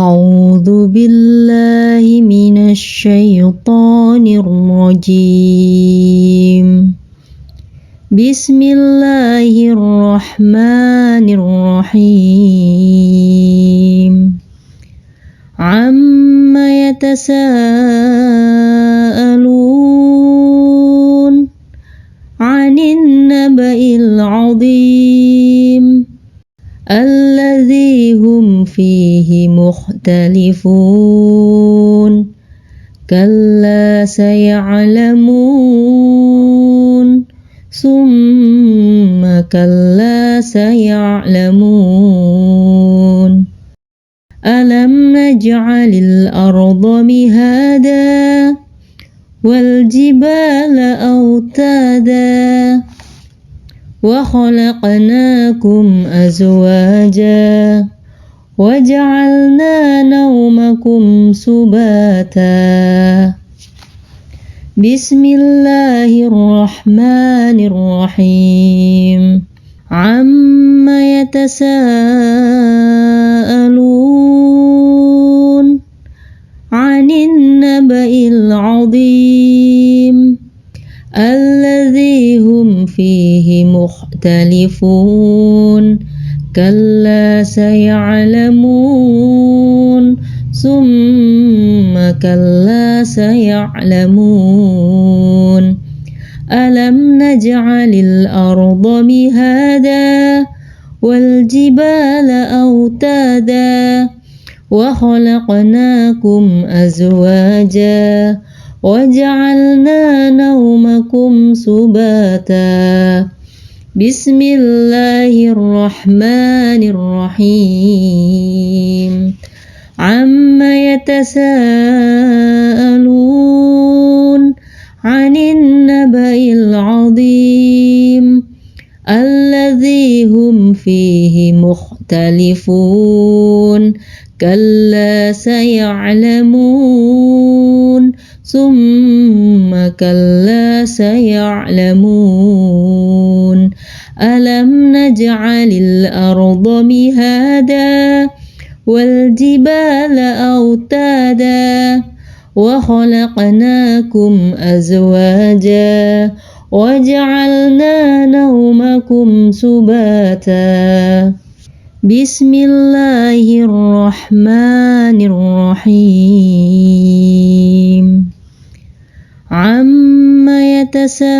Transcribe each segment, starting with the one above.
أعوذ بالله من الشيطان الرجيم. بسم الله الرحمن الرحيم. عما يتساءلون عن النبأ العظيم الذي هم فيه مختلفون كلا سيعلمون ثم كلا سيعلمون ألم نجعل الأرض مهادا والجبال أوتادا وخلقناكم أزواجا وجعلنا نومكم سباتا. بسم الله الرحمن الرحيم. عما يتساءلون عن النبأ العظيم الذي هم فيه مختلفون كلا سيعلمون ثم كلا سيعلمون ألم نجعل الأرض مهادا والجبال أوتادا وخلقناكم أزواجا وجعلنا نومكم سباتا. بسم الله الرحمن الرحيم. عما يتساءلون عن النبأ العظيم الذي هم فيه مختلفون كلا سيعلمون ثم كلا سيعلمون ألم نجعل الأرض مهادا والجبال أوتادا وخلقناكم أزواجا وجعلنا نومكم سباتا. بسم الله الرحمن الرحيم. عما يتساءلون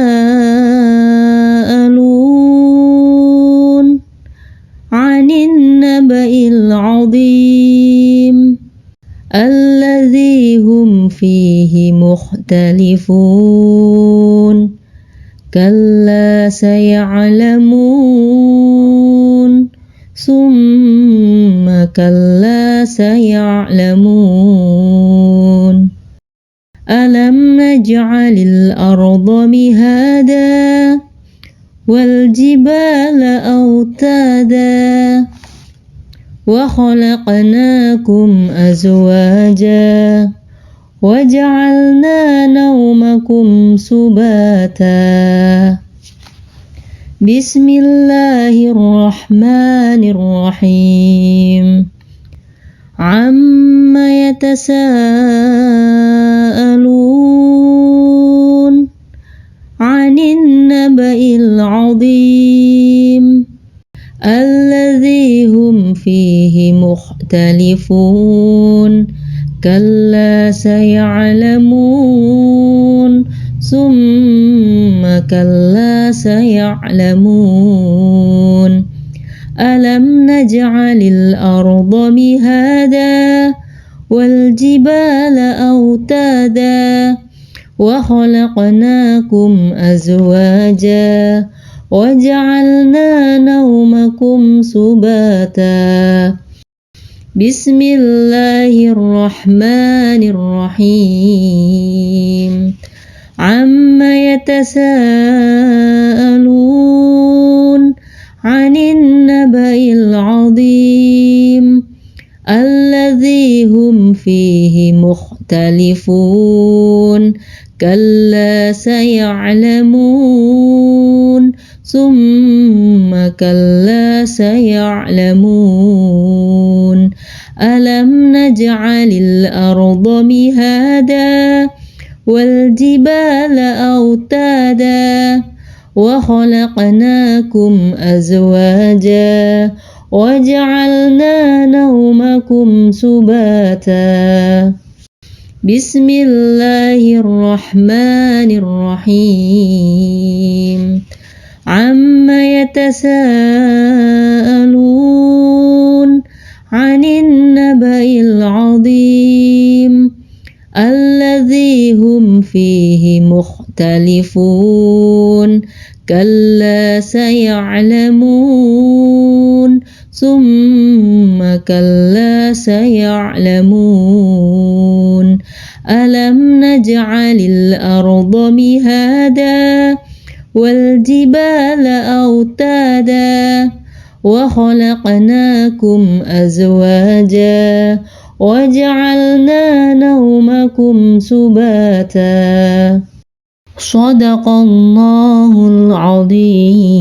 عن النبأ العظيم الذي هم فيه مختلفون كلا سيعلمون ثم كلا سيعلمون ألم نجعل الأرض مهادا والجبال أوتادا وخلقناكم أزواجا وجعلنا نومكم سباتا. بسم الله الرحمن الرحيم. عما يتساءلون عن النبأ العظيم الذي هم فيه مختلفون كلا سيعلمون ثم كلا سيعلمون ألم نجعل الأرض مهادا والجبال أوتادا وخلقناكم أزواجا وجعلنا نومكم سباتا. بسم الله الرحمن الرحيم. عما يتساءلون عن النبأ العظيم الذي هم فيه مختلفون كلا سيعلمون ثم كلا سيعلمون ألم نجعل الأرض مهادا والجبال أوتادا وخلقناكم أزواجا وجعلنا نومكم سباتا بسم الله الرحمن الرحيم عما يتساءلون عن النبأ العظيم الذي هم فيه مختلفون كلا سيعلمون ثم كلا سيعلمون ألم نجعل الأرض مهادا والجبال أوتادا وخلقناكم أزواجا وجعلنا نومكم سباتا صدق الله العظيم.